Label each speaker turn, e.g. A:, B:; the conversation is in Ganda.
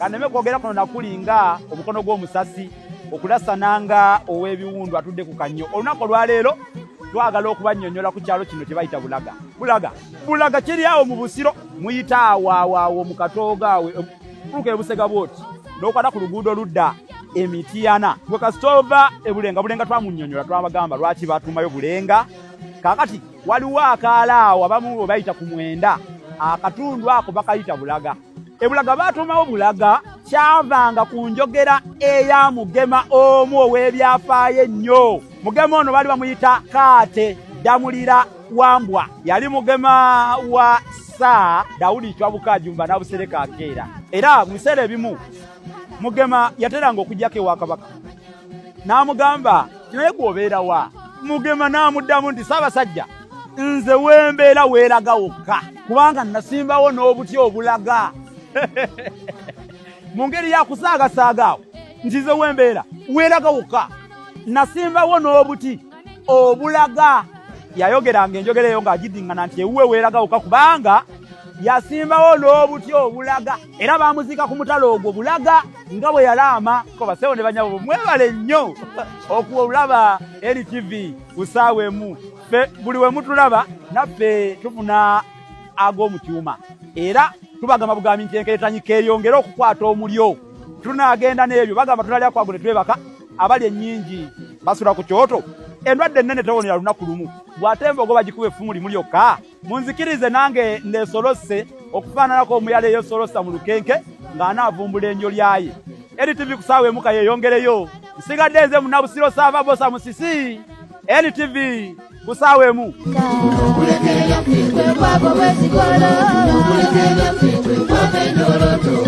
A: kaneme kwogera kuno nakulinga omukono gw'omusasi okulasananga ow'ebiwundu atudde ku kannyo. Olunaku olwaleero twagala okubannyonnyola ku kyalo kino kye bayita Bulaga. Bulaga kiri awo mu Busiro, muyita awo mu Katooga awe kuluka ebusega bwoti n'okwata ku luguudo ludda Emitiyana. Gwe kasitova Bulenga twamunnyonnyola twabagamba lwaki batumayo Bulenga. Kaakati waliwo akaalaawo abamu bwe bayita ku Mwenda, akatundu ako bakayita Bulaga. Ebulaga batumawo Bulaga kyavanga ku njogera eya mugema omu ow'ebyafaayo ennyo. Mugema ono bali bamuyita Kaate Damulira Wambwa, yali mugema wa Saa Daudi Chwabukajumba n'Abusereka akeera. Era mu biseera ebimu mugema yateranga okujjako ewa Kabaka n'amugamba naye gwobeera wa? Mugema n'amuddamu nti Ssaabasajja, nze wembeera weeraga wokka kubanga nasimbawo n'obuti obulaga. Mu ngeri ya kusaagasaaga nti nze wembeera weeraga wokka nasimbawo n'obuti obulaga. Yayogeranga enjogera eyo ng'agiddiŋŋana nti ewuwe weeraga wokka kubanga yasimbawo n'obuti obulaga, era baamuziika ku mutalo ogwo Bulaga nga bwe yalaama. Ko basewo ne banyabo mwebale nnyo okulaba NTV busaawemu. Ffe buli we mutulaba naffe tufuna ag'omutyuma, era tubagamba bugambi nti enkeretanyi keeyongera okukwata omulyo. Tunaagenda n'ebyo bagamba tunalya kwagule twebaka, abali ennyingi basula ku kyoto. Endwadde ennene tewonera lunaku lumu, bw'atemba ogoba gikuba effumu limu lyokka. Munzikirize nange ndeesolose okufaananako omuyala eyosolosa mu lukenke ng'anaavumbula enjo lyaye. NTV kusaawa emuka yeeyongereyo. Nsigadde nze Munnabusiro Saava Bosa Musisi. NTV kusaawa emu.
B: Okulekerera kwitwe bwabo bw'ekikola. Okulekerera kwitwe bw'ab'endoloto.